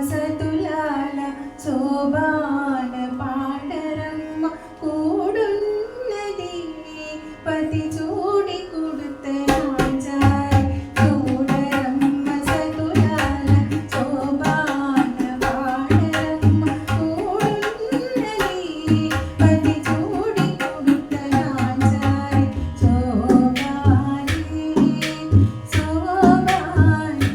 సతులాల శోభాన పాడరమ్మ కూడున్నది పతి చూడి కుడుతరాజాయ్ చూడరమ్మ సతులాల శోభాన పాడరమ్మ కూడున్నది పతి చూడి కుడుతరాజాయ్ శోభాని శోభాని